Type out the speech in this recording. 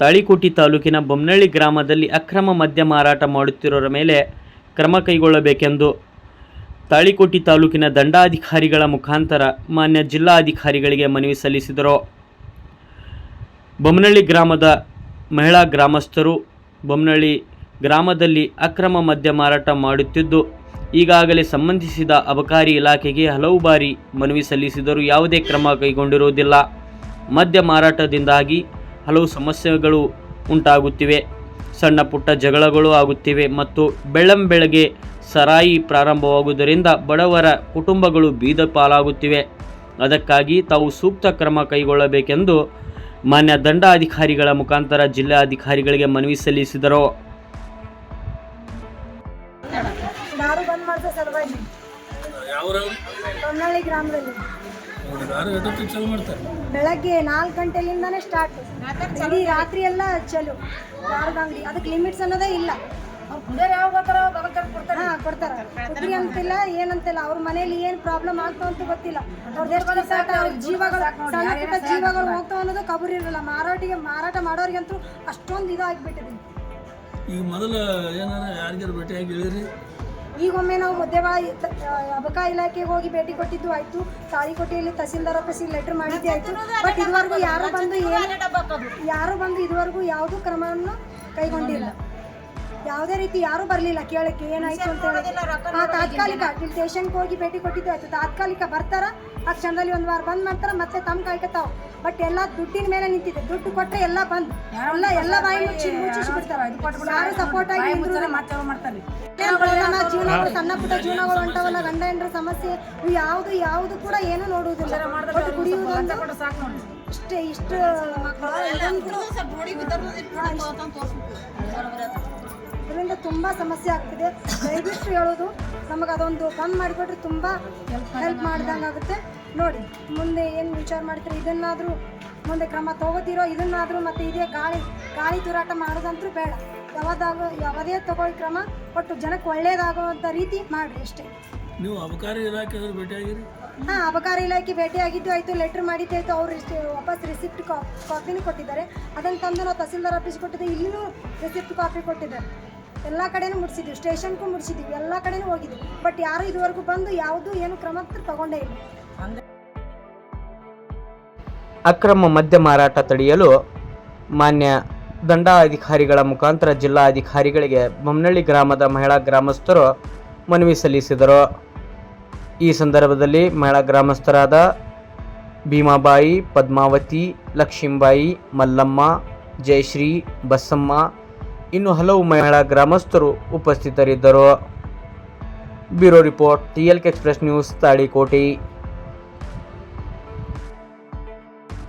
ತಾಳಿಕೋಟೆ ತಾಲೂಕಿನ ಬೊಮ್ಮನಹಳ್ಳಿ ಗ್ರಾಮದಲ್ಲಿ ಅಕ್ರಮ ಮದ್ಯ ಮಾರಾಟ ಮಾಡುತ್ತಿರುವವರ ಮೇಲೆ ಕ್ರಮ ಕೈಗೊಳ್ಳಬೇಕೆಂದು ತಾಳಿಕೋಟೆ ತಾಲೂಕಿನ ದಂಡಾಧಿಕಾರಿಗಳ ಮುಖಾಂತರ ಮಾನ್ಯ ಜಿಲ್ಲಾಧಿಕಾರಿಗಳಿಗೆ ಮನವಿ ಸಲ್ಲಿಸಿದರು. ಬೊಮ್ಮನಹಳ್ಳಿ ಗ್ರಾಮದ ಮಹಿಳಾ ಗ್ರಾಮಸ್ಥರು ಬೊಮ್ಮನಹಳ್ಳಿ ಗ್ರಾಮದಲ್ಲಿ ಅಕ್ರಮ ಮದ್ಯ ಮಾರಾಟ ಮಾಡುತ್ತಿದ್ದು, ಈಗಾಗಲೇ ಸಂಬಂಧಿಸಿದ ಅಬಕಾರಿ ಇಲಾಖೆಗೆ ಹಲವು ಬಾರಿ ಮನವಿ ಸಲ್ಲಿಸಿದರೂ ಯಾವುದೇ ಕ್ರಮ ಕೈಗೊಂಡಿರುವುದಿಲ್ಲ. ಮದ್ಯ ಮಾರಾಟದಿಂದಾಗಿ ಹಲವು ಸಮಸ್ಯೆಗಳು ಉಂಟಾಗುತ್ತಿವೆ, ಸಣ್ಣ ಪುಟ್ಟ ಜಗಳಗಳು ಆಗುತ್ತಿವೆ ಮತ್ತು ಬೆಳ್ಳಂಬೆಳಗ್ಗೆ ಸರಾಯಿ ಪ್ರಾರಂಭವಾಗುವುದರಿಂದ ಬಡವರ ಕುಟುಂಬಗಳು ಬೀದ ಪಾಲಾಗುತ್ತಿವೆ. ಅದಕ್ಕಾಗಿ ತಾವು ಸೂಕ್ತ ಕ್ರಮ ಕೈಗೊಳ್ಳಬೇಕೆಂದು ಮಾನ್ಯ ದಂಡಾಧಿಕಾರಿಗಳ ಮುಖಾಂತರ ಜಿಲ್ಲಾಧಿಕಾರಿಗಳಿಗೆ ಮನವಿ ಸಲ್ಲಿಸಿದರು. ದಾರು ಬಂದ್ ಮಾಡಿದ ಸಲುವಾಗಿ ಬೊಮ್ಮನಹಳ್ಳಿ ಗ್ರಾಮದಲ್ಲಿ ಬೆಳಗ್ಗೆ 4 ಗಂಟೆಲಿಂದಾನೇ ಸ್ಟಾರ್ಟ್, ಇಡೀ ರಾತ್ರಿ ಎಲ್ಲ ಚಲು ದಾರದ ಅಂಗಡಿ. ಅದಕ್ಕೆ ಲಿಮಿಟ್ಸ್ ಅನ್ನೋದೇ ಇಲ್ಲ. ಕೊಡ್ತಾರ ಕುದ್ರಿ ಅಂತಿಲ್ಲ, ಏನಂತಿಲ್ಲ. ಅವ್ರ ಮನೇಲಿ ಏನು ಪ್ರಾಬ್ಲಮ್ ಆಗ್ತಾವ ಅಂತ ಗೊತ್ತಿಲ್ಲ. ಜೀವಗಳು ಸಣ್ಣ ಪುಟ್ಟ ಜೀವಗಳು ಹೋಗ್ತಾವ ಅನ್ನೋದು ಕಬೂರ್ ಇರಲ್ಲ. ಮಾರಾಟ ಮಾಡೋರಿಗಂತೂ ಅಷ್ಟೊಂದು ಇದಾಗಿಬಿಟ್ಟಿದೆ. ಈಗ ಮೊದಲು ಏನಾರ ಯಾರಿಗಾರು ಭೇಟಿಯಾಗಿ ಹೇಳಿರಿ? ಈಗೊಮ್ಮೆ ನಾವು ಅಬಕಾರಿ ಇಲಾಖೆಗೆ ಹೋಗಿ ಭೇಟಿ ಕೊಟ್ಟಿದ್ದು ಆಯಿತು. ತಾಳಿಕೋಟೆಯಲ್ಲಿ ತಹಸೀಲ್ದಾರ್ ಆಫೀಸಿಗೆ ಲೆಟರ್ ಮಾಡಿದ್ದೇ ಆಯಿತು. ಬಟ್ ಇದುವರೆಗೂ ಯಾರು ಬಂದು ಇದುವರೆಗೂ ಯಾವುದೂ ಕ್ರಮವನ್ನು ಕೈಗೊಂಡಿಲ್ಲ. ಯಾವುದೇ ರೀತಿ ಯಾರೂ ಬರಲಿಲ್ಲ ಕೇಳಕ್ಕೆ ಏನಾಯಿತು ಅಂತ ಹೇಳಿ. ತಾತ್ಕಾಲಿಕ ಸ್ಟೇಷನ್ಗೆ ಹೋಗಿ ಭೇಟಿ ಕೊಟ್ಟಿದ್ದು ಆಯಿತು. ತಾತ್ಕಾಲಿಕ ಬರ್ತಾರ, ಆ ಕ್ಷಣದಲ್ಲಿ 1 ವಾರ ಬಂದ್ ಮಾಡ್ತಾರೆ, ಮತ್ತೆ ತಮ್ಮ ಕಾಯ್ಕತಾವ. ಬಟ್ ಎಲ್ಲ ದುಡ್ಡಿನ ಮೇಲೆ ನಿಂತಿದೆ. ದುಡ್ಡು ಕೊಟ್ಟರೆ ಎಲ್ಲ ಬಂದ್, ಎಲ್ಲ ಬಾಯಿ ಮುಚ್ಚಿಸ್ಬಿಡ್ತಾರೆ. ಯಾರು ಸಪೋರ್ಟ್ ಆಗಿ ಜೀವನಗಳು, ಸಣ್ಣ ಪುಟ್ಟ ಜೀವನಗಳು ಹೊಂಟವಲ್ಲ, ಗಂಡ ಹೆಂಡ್ರ ಸಮಸ್ಯೆ, ಯಾವುದು ಕೂಡ ಏನು ನೋಡುವುದಿಲ್ಲ. ಇಷ್ಟು ಇದರಿಂದ ತುಂಬ ಸಮಸ್ಯೆ ಆಗ್ತಿದೆ. ದಯವಿಟ್ಟು ಹೇಳೋದು, ನಮಗೆ ಅದೊಂದು ಬಂದ್ ಮಾಡಿಕೊಟ್ರೆ ತುಂಬ ಹೆಲ್ಪ್ ಮಾಡಿದಂಗೆ ಆಗುತ್ತೆ. ನೋಡಿ ಮುಂದೆ ಏನು ವಿಚಾರ ಮಾಡ್ತೀರಿ, ಇದನ್ನಾದರೂ ಮುಂದೆ ಕ್ರಮ ತಗೋತಿರೋ, ಇದನ್ನಾದರೂ ಮತ್ತೆ ಇದೇ ಗಾಳಿ ತೂರಾಟ ಮಾಡೋದಂತೂ ಬೇಡ. ಯಾವುದೇ ತಗೊಳ್ಳಿ ಕ್ರಮ ಒಟ್ಟು ಜನಕ್ಕೆ ಒಳ್ಳೇದಾಗುವಂಥ ರೀತಿ ಮಾಡಿರಿ ಅಷ್ಟೇ. ನೀವು ಅಬಕಾರಿ ಇಲಾಖೆ ಭೇಟಿಯಾಗಿರಿ? ಅಬಕಾರಿ ಇಲಾಖೆ ಭೇಟಿಯಾಗಿದ್ದು ಆಯಿತು, ಲೆಟ್ರ್ ಮಾಡಿದ್ದು ಆಯಿತು. ಅವರು ವಾಪಸ್ ರಿಸಿಪ್ಟ್ ಕಾಪಿನೂ ಕೊಟ್ಟಿದ್ದಾರೆ. ಅದನ್ನು ತಂದು ನಾವು ತಹಸೀಲ್ದಾರ್ ಆಫೀಸ್ ಕೊಟ್ಟಿದ್ದೆ, ಇಲ್ಲಿನೂ ರಿಸಿಪ್ಟ್ ಕಾಪಿ ಕೊಟ್ಟಿದ್ದಾರೆ. ಎಲ್ಲ ಕಡೆನೂ ಮುಡಿಸಿದ್ವಿ, ಸ್ಟೇಷನ್ಗೂ ಮುಡಿಸಿದ್ವಿ, ಎಲ್ಲ ಕಡೆನೂ ಹೋಗಿದ್ವಿ. ಬಟ್ ಯಾರು ಇದುವರೆಗೂ ಬಂದು ಏನು ಕ್ರಮ ತಗೊಂಡೇ ಇಲ್ಲ. ಅಕ್ರಮ ಮದ್ಯ ಮಾರಾಟ ತಡೆಯಲು ಮಾನ್ಯ ದಂಡಾಧಿಕಾರಿಗಳ ಮುಖಾಂತರ ಜಿಲ್ಲಾಧಿಕಾರಿಗಳಿಗೆ ಬೊಮ್ಮನಹಳ್ಳಿ ಗ್ರಾಮದ ಮಹಿಳಾ ಗ್ರಾಮಸ್ಥರು ಮನವಿ ಸಲ್ಲಿಸಿದರು. ಈ ಸಂದರ್ಭದಲ್ಲಿ ಮಹಿಳಾ ಗ್ರಾಮಸ್ಥರಾದ ಭೀಮಾಬಾಯಿ, ಪದ್ಮಾವತಿ, ಲಕ್ಷ್ಮೀಬಾಯಿ, ಮಲ್ಲಮ್ಮ, ಜಯಶ್ರೀ, ಬಸಮ್ಮ ಇನ್ನು ಹಲವು ಮಹಿಳಾ ಗ್ರಾಮಸ್ಥರು ಉಪಸ್ಥಿತರಿದ್ದರು. Bureau report, TLK express news, Talikote.